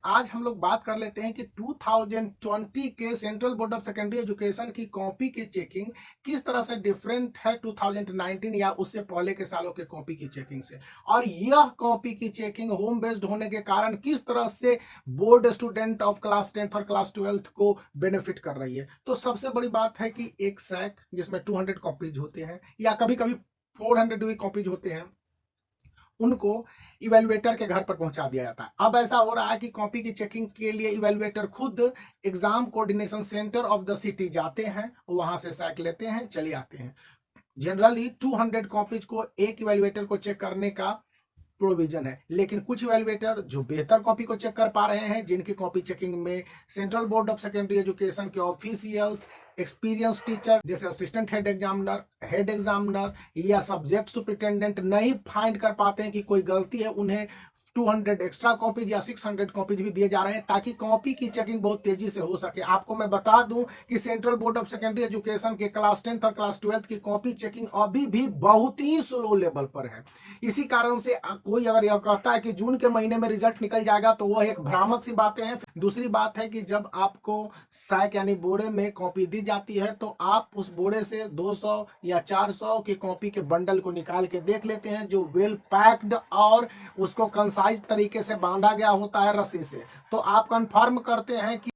आज हम लोग बात कर लेते हैं कि 2020 के central board of secondary education की कॉपी की चेकिंग किस तरह से डिफरेंट है 2019 या उससे पहले के सालों के कॉपी की चेकिंग से। और यह कॉपी की चेकिंग होम बेस्ड होने के कारण किस तरह से board student of class 10th और क्लास 12th को बेनिफिट कर रही है। तो सबसे बड़ी बात है कि एक सैक जिसमें 200 कॉपीज होते हैं या कभी कभी 400 भी कॉपीज होते हैं, उनको इवेलुएटर के घर पर पहुंचा दिया जाता है। अब ऐसा हो रहा है कि कॉपी की चेकिंग के लिए इवेलुएटर खुद exam coordination centre of the city जाते हैं, वहां से सैक लेते हैं, चले आते हैं। जनरली 200 कॉपीज को एक इवेलुएटर को चेक करने का प्रोविजन है, लेकिन कुछ इवेलुएटर जो बेहतर कॉपी को चेक कर पा रहे हैं, जिनकी कॉपी चेकिंग में central board of secondary education के ऑफिशियल्स, एक्सपीरियंस टीचर जैसे असिस्टेंट हेड एग्जामिनर या सब्जेक्ट सुपरिटेंडेंट नहीं फाइंड कर पाते हैं कि कोई गलती है, उन्हें 200 एक्स्ट्रा कॉपीज या 600 कॉपीज भी दिए जा रहे हैं ताकि कॉपी की चेकिंग बहुत तेजी से हो सके। आपको मैं बता दूं कि central board of secondary education के क्लास 10th और क्लास 12th की कॉपी चेकिंग अभी भी बहुत ही स्लो लेवल पर है। इसी कारण से कोई अगर यह कहता है कि जून के महीने में रिजल्ट निकल जाएगा तो वह एक भ्रामक सी बातें हैं। दूसरी बात है कि जब आपको सैक यानी बोरे में कॉपी दी जाती है तो आप उस बोरे से 200 या 400 की कॉपी के बंडल को निकाल के देख लेते हैं, जो वेल पैक्ड और उसको कंसाइज तरीके से बांधा गया होता है रस्सी से। तो आप कंफर्म करते हैं कि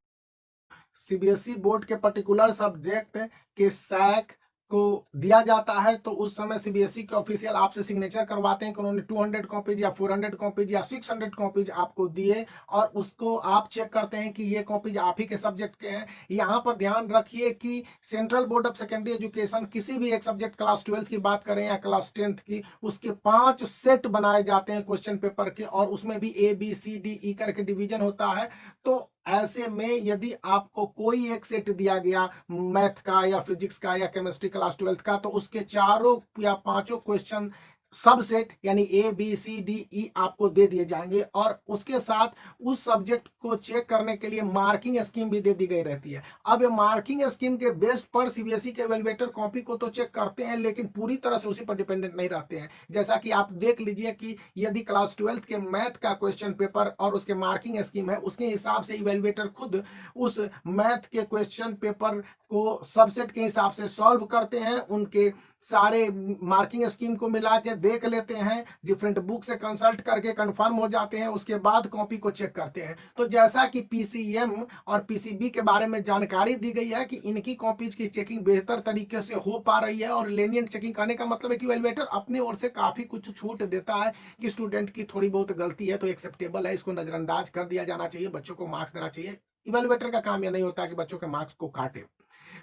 सीबीएसई बोर्ड के पर्टिकुलर सब्जेक्ट के सैक को दिया जाता है, तो उस समय सीबीएसई के ऑफिशियल आपसे सिग्नेचर करवाते हैं कि उन्होंने 200 कॉपीज या 400 कॉपीज या 600 कॉपीज आपको दिए, और उसको आप चेक करते हैं कि ये कॉपीज आप ही के सब्जेक्ट के हैं। यहाँ पर ध्यान रखिए कि central board of secondary education किसी भी एक सब्जेक्ट क्लास 12th की बात करें या क्लास 10th की, उसके 5 सेट बनाए जाते हैं क्वेश्चन पेपर के, और उसमें भी ABCDE करके डिवीजन होता है। तो ऐसे में यदि आपको कोई एक सेट दिया गया मैथ का या फिजिक्स का या केमिस्ट्री क्लास 12th का, तो उसके चारों या पांचों क्वेश्चन सब सेट यानी ABCDE आपको दे दिए जाएंगे, और उसके साथ उस सब्जेक्ट को चेक करने के लिए मार्किंग स्कीम भी दे दी गई रहती है। अब ये मार्किंग स्कीम के बेस्ड पर सीबीएसई के एवेलुएटर कॉपी को तो चेक करते हैं, लेकिन पूरी तरह से उसी पर डिपेंडेंट नहीं रहते हैं। जैसा कि आप देख लीजिए कि यदि क्लास 12th के मैथ का क्वेश्चन पेपर और उसके मार्किंग स्कीम है, उसके हिसाब से इवेलुएटर खुद उस मैथ के क्वेश्चन पेपर को सबसेट के हिसाब से सॉल्व करते हैं, उनके सारे मार्किंग स्कीम को मिला के देख लेते हैं, डिफरेंट बुक से कंसल्ट करके कंफर्म हो जाते हैं, उसके बाद कॉपी को चेक करते हैं। तो जैसा कि पीसीएम और पीसीबी के बारे में जानकारी दी गई है कि इनकी कॉपीज की चेकिंग बेहतर तरीके से हो पा रही है, और लेनियंट चेकिंग करने का मतलब है कि एलिवेटर अपनी ओर से काफी कुछ छूट देता है कि स्टूडेंट की थोड़ी बहुत गलती है तो एक्सेप्टेबल है, इसको नजरअंदाज कर दिया जाना चाहिए, बच्चों को मार्क्स देना चाहिए। इवेलुएटर का काम यह नहीं होता कि बच्चों के मार्क्स को काटे।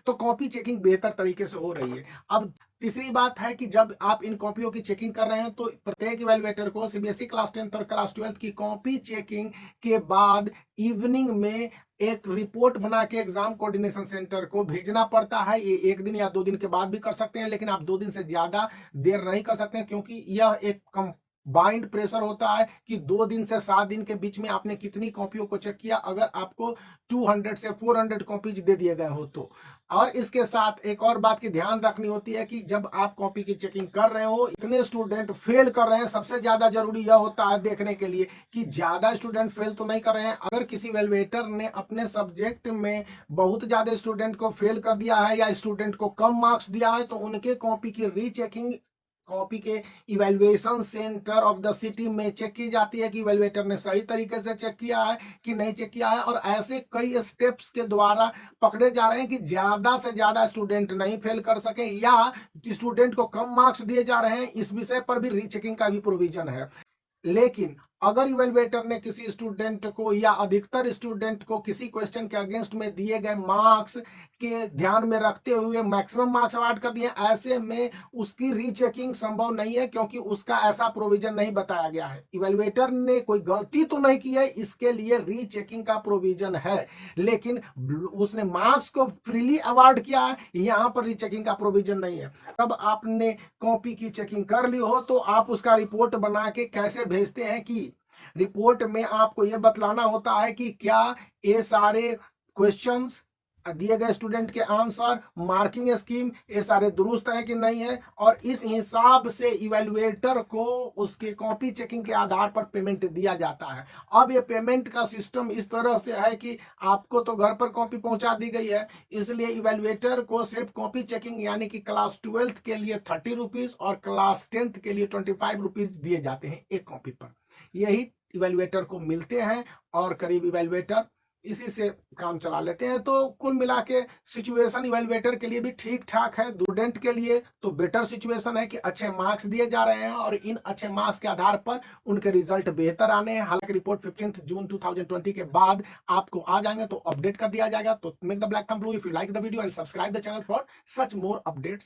तो कॉपी चेकिंग बेहतर तरीके से हो रही है। अब तीसरी बात है कि जब आप इन कॉपियों की चेकिंग कर रहे हैं तो प्रत्येक इवेलुएटर को सीबीएसई क्लास 10th और क्लास 12th की कॉपी चेकिंग के बाद इवनिंग में एक रिपोर्ट बना के एग्जाम कोऑर्डिनेशन सेंटर को भेजना पड़ता है। ये 1 दिन या 2 दिन के बाद भी कर सकते हैं, लेकिन आप 2 दिन से ज्यादा देर नहीं कर सकते हैं, क्योंकि यह एक बाइंड प्रेशर होता है कि 2 दिन से 7 दिन के बीच में आपने कितनी कॉपियों को चेक किया, अगर आपको 200 से 400 कॉपीज दे दिए गए हो तो। और इसके साथ एक और बात की ध्यान रखनी होती है कि जब आप कॉपी की चेकिंग कर रहे हो, इतने स्टूडेंट फेल कर रहे हैं, सबसे ज्यादा जरूरी यह होता है देखने के लिए कि ज्यादा स्टूडेंट फेल तो नहीं कर रहे हैं। अगर किसी वेलवेटर ने अपने सब्जेक्ट में बहुत ज्यादा स्टूडेंट को फेल कर दिया है या स्टूडेंट को कम मार्क्स दिया है, तो उनके कॉपी की रीचेकिंग कॉपी के evaluation centre of the city में चेक की जाती है कि इवेल्युएटर ने सही तरीके से चेक किया है कि नहीं चेक किया है। और ऐसे कई स्टेप्स के द्वारा पकड़े जा रहे हैं कि ज्यादा से ज्यादा स्टूडेंट नहीं फेल कर सके या स्टूडेंट को कम मार्क्स दिए जा रहे हैं। इस विषय पर भी रीचेकिंग का भी प्रोविजन है। लेकिन अगर इवेलुएटर ने किसी स्टूडेंट को या अधिकतर स्टूडेंट को किसी क्वेश्चन के अगेंस्ट में दिए गए मार्क्स के ध्यान में रखते हुए मैक्सिमम मार्क्स अवार्ड कर दिए, ऐसे में उसकी रीचेकिंग संभव नहीं है, क्योंकि उसका ऐसा प्रोविजन नहीं बताया गया है। इवेलुएटर ने कोई गलती तो नहीं की है, इसके लिए रीचेकिंग का प्रोविजन है, लेकिन उसने मार्क्स को फ्रीली अवार्ड किया है, यहाँ पर रीचेकिंग का प्रोविजन नहीं है। तब आपने कॉपी की चेकिंग कर ली हो तो आप उसका रिपोर्ट बना के कैसे भेजते हैं कि रिपोर्ट में आपको यह बतलाना होता है कि क्या ये सारे क्वेश्चंस दिए गए स्टूडेंट के आंसर, मार्किंग स्कीम, ये सारे दुरुस्त है कि नहीं है, और इस हिसाब से इवेल्युएटर को उसके कॉपी चेकिंग के आधार पर पेमेंट दिया जाता है। अब ये पेमेंट का सिस्टम इस तरह से है कि आपको तो घर पर कॉपी पहुंचा दी गई है, इसलिए इवेल्युएटर को सिर्फ कॉपी चेकिंग यानी कि क्लास 12th के लिए 30 रुपीज और क्लास 10th के लिए 25 रुपीज दिए जाते हैं एक कॉपी पर। यही इवेल्युएटर को मिलते हैं और करीब इवेल्युएटर इसी से काम चला लेते हैं। तो कुल मिला के सिचुएशन इवेल्युएटर के लिए भी ठीक ठाक है। स्टूडेंट के लिए तो बेटर सिचुएशन है कि अच्छे मार्क्स दिए जा रहे हैं और इन अच्छे मार्क्स के आधार पर उनके रिजल्ट बेहतर आने हैं। हालांकि रिपोर्ट 15 जून 2020 के बाद आपको आ जाएंगे तो अपडेट कर दिया जाएगा। तो make the black thumb blue if you like the video and subscribe the channel for such more updates.